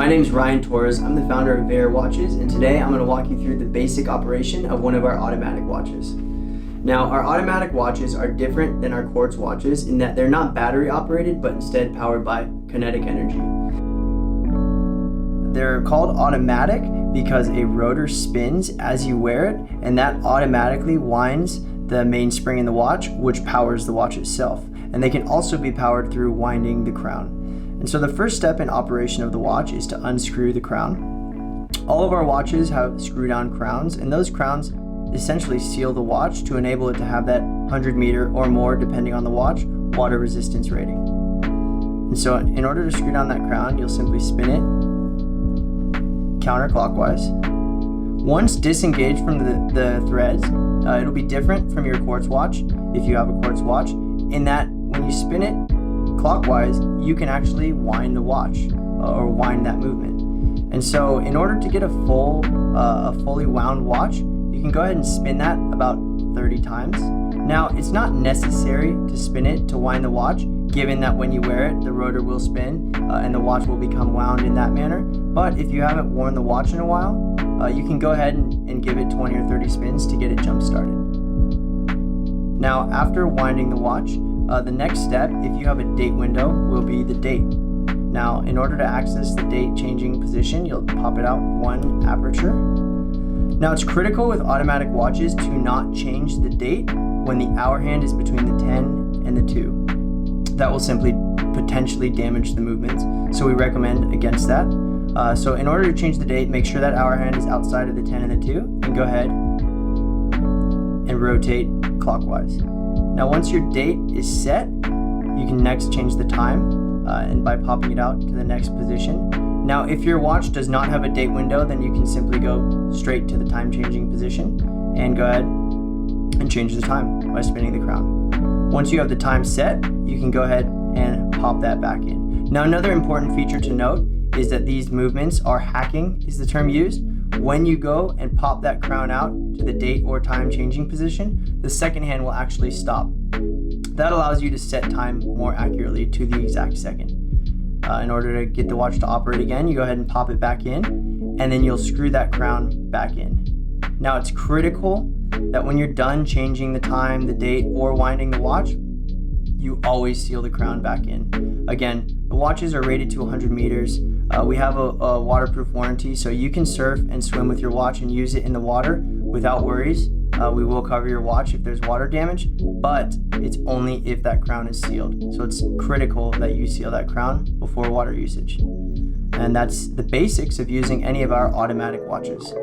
name is Ryan Torres. I'm the founder of Vaer watches, and today I'm going to walk you through the basic operation of one of our automatic watches. Now, our automatic watches are different than our quartz watches in that they're not battery operated, but instead powered by kinetic energy. They're called automatic because a rotor spins as you wear it, and that automatically winds the mainspring in the watch, which powers the watch itself. And they can also be powered through winding the crown. And so the first step in operation of the watch is to unscrew the crown. All of our watches have screw-down crowns, and those crowns essentially seal the watch to enable it to have that 100 meter or more, depending on the watch, water resistance rating. And so in order to screw down that crown, you'll simply spin it counterclockwise. Once disengaged from the threads, it'll be different from your quartz watch if you have a quartz watch, in that when you spin it clockwise, you can actually wind the watch or wind that movement. And so in order to get a fully wound watch, you can go ahead and spin that about 30 times. Now, it's not necessary to spin it to wind the watch, given that when you wear it, the rotor will spin and the watch will become wound in that manner. But if you haven't worn the watch in a while, you can go ahead and give it 20 or 30 spins to get it jump started. Now, after winding the watch, the next step, if you have a date window, will be the date. Now, in order to access the date changing position, you'll pop it out one aperture. Now, it's critical with automatic watches to not change the date when the hour hand is between the 10 and the 2. That will simply potentially damage the movements, so we recommend against that. So in order to change the date, make sure that hour hand is outside of the 10 and the 2, and go ahead and rotate clockwise. Now, once your date is set, you can next change the time and by popping it out to the next position. Now, if your watch does not have a date window, then you can simply go straight to the time changing position and go ahead and change the time by spinning the crown. Once you have the time set, you can go ahead and pop that back in. Now, another important feature to note is that these movements are hacking, is the term used. When you go and pop that crown out to the date or time changing position, the second hand will actually stop. That allows you to set time more accurately to the exact second. In order to get the watch to operate again, you go ahead and pop it back in, and then you'll screw that crown back in. Now, it's critical that when you're done changing the time, the date, or winding the watch, you always seal the crown back in. Again, the watches are rated to 100 meters. We have a waterproof warranty, so you can surf and swim with your watch and use it in the water without worries. We will cover your watch if there's water damage, but it's only if that crown is sealed. So it's critical that you seal that crown before water usage. And that's the basics of using any of our automatic watches.